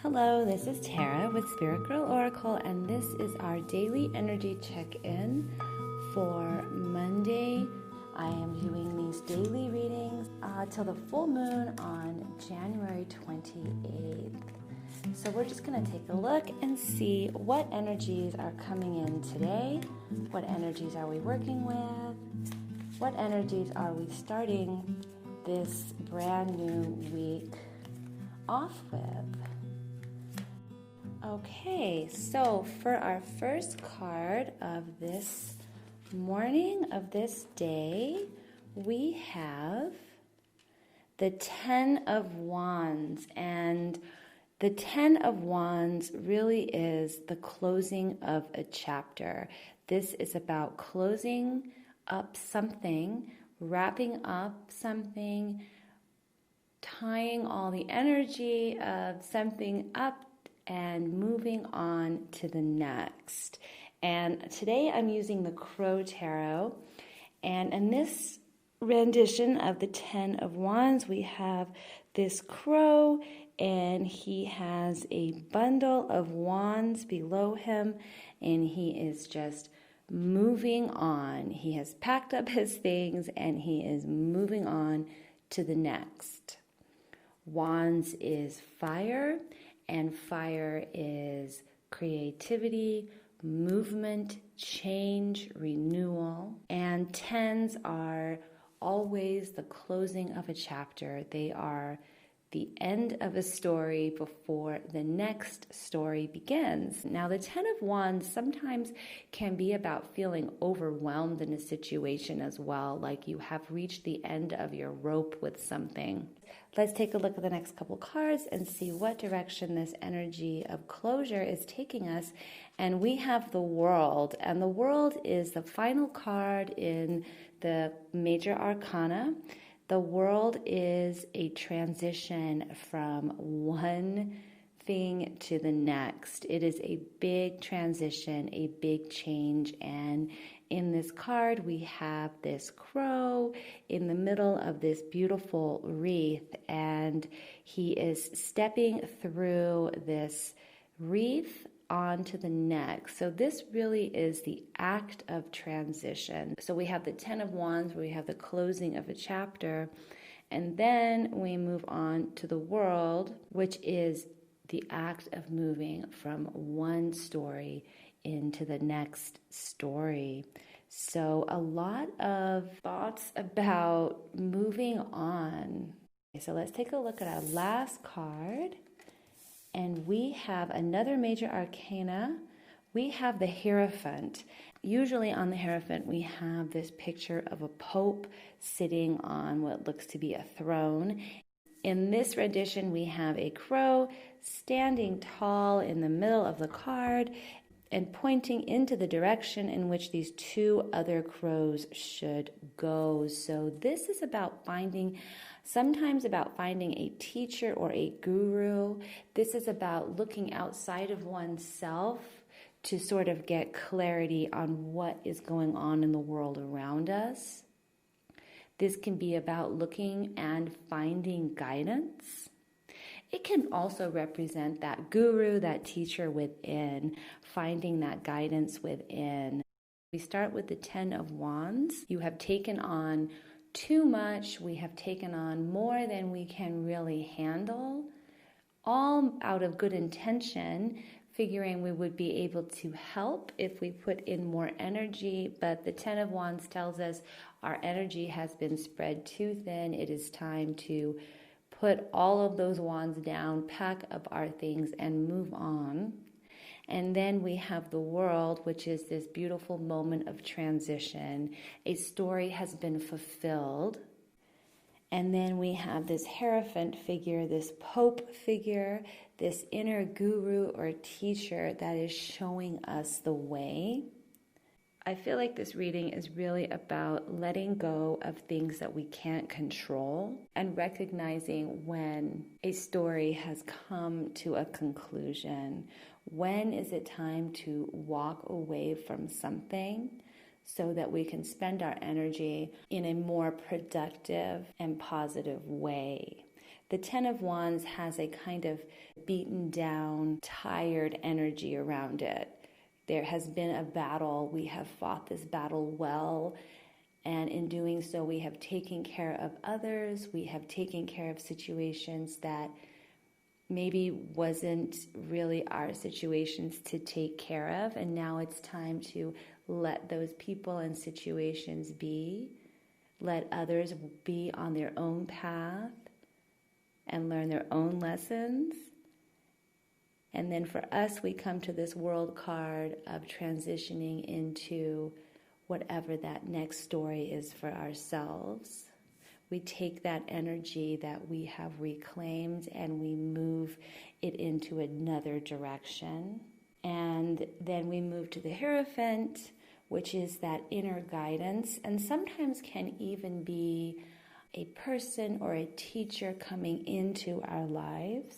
Hello, this is Tarah with Spiritgirloracle, and this is our daily energy check-in for Monday. I am doing these daily readings till the full moon on January 28th. So we're just going to take a look and see what energies are coming in today. What energies are we working with? What energies are we starting this brand new week off with? Okay, so for our first card of this morning, of this day, we have the Ten of Wands. And the Ten of Wands really is the closing of a chapter. This is about closing up something, wrapping up something, tying all the energy of something up and moving on to the next. And today I'm using the Crow Tarot. And in this rendition of the Ten of Wands, we have this crow, and he has a bundle of wands below him, and he is just moving on. He has packed up his things, and he is moving on to the next. Wands is fire, and fire is creativity, movement, change, renewal. And tens are always the closing of a chapter. They are the end of a story before the next story begins. Now, the Ten of Wands sometimes can be about feeling overwhelmed in a situation as well, like you have reached the end of your rope with something. Let's take a look at the next couple cards and see what direction this energy of closure is taking us. And we have the World, and the World is the final card in the major arcana. The World is a transition from one thing to the next. It is a big transition, a big change, and in this card we have this crow in the middle of this beautiful wreath, and he is stepping through this wreath onto the next. So this really is the act of transition. So we have the Ten of Wands, where we have the closing of a chapter, and then we move on to the World, which is the act of moving from one story into the next story. So a lot of thoughts about moving on. So let's take a look at our last card. And we have another major arcana. We have the Hierophant. Usually on the Hierophant, we have this picture of a pope sitting on what looks to be a throne. In this rendition, we have a crow standing tall in the middle of the card and pointing into the direction in which these two other crows should go. So this is about sometimes about finding a teacher or a guru. This is about looking outside of oneself to sort of get clarity on what is going on in the world around us. This can be about looking and finding guidance. It can also represent that guru, that teacher within, finding that guidance within. We start with the Ten of Wands. You have taken on too much. We have taken on more than we can really handle, all out of good intention, figuring we would be able to help if we put in more energy. But the Ten of Wands tells us our energy has been spread too thin. It is time to put all of those wands down, pack up our things, and move on. And then we have the World, which is this beautiful moment of transition. A story has been fulfilled. And then we have this Hierophant figure, this Pope figure, this inner guru or teacher that is showing us the way. I feel like this reading is really about letting go of things that we can't control and recognizing when a story has come to a conclusion. When is it time to walk away from something so that we can spend our energy in a more productive and positive way? The Ten of Wands has a kind of beaten down, tired energy around it. There has been a battle. We have fought this battle well. And in doing so, we have taken care of others. We have taken care of situations that maybe wasn't really our situations to take care of. And now it's time to let those people and situations be. Let others be on their own path and learn their own lessons. And then for us, we come to this world card of transitioning into whatever that next story is for ourselves. We take that energy that we have reclaimed and we move it into another direction. And then we move to the Hierophant, which is that inner guidance, and sometimes can even be a person or a teacher coming into our lives.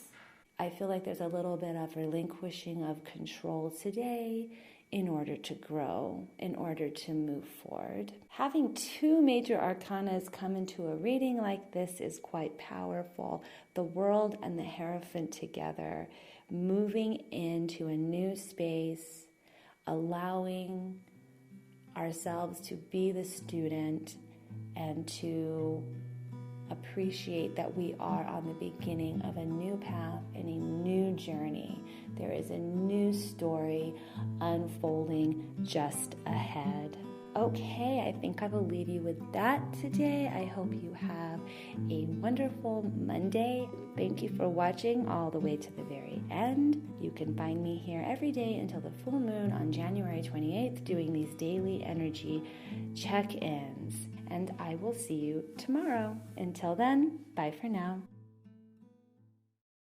I feel like there's a little bit of relinquishing of control today in order to grow, in order to move forward. Having two major arcanas come into a reading like this is quite powerful. The World and the Hierophant together, moving into a new space, allowing ourselves to be the student and to appreciate that we are on the beginning of a new path and a new journey. There is a new story unfolding just ahead. Okay, I think I will leave you with that today. I hope you have a wonderful Monday. Thank you for watching all the way to the very end. You can find me here every day until the full moon on January 28th doing these daily energy check-ins. And I will see you tomorrow. Until then, bye for now.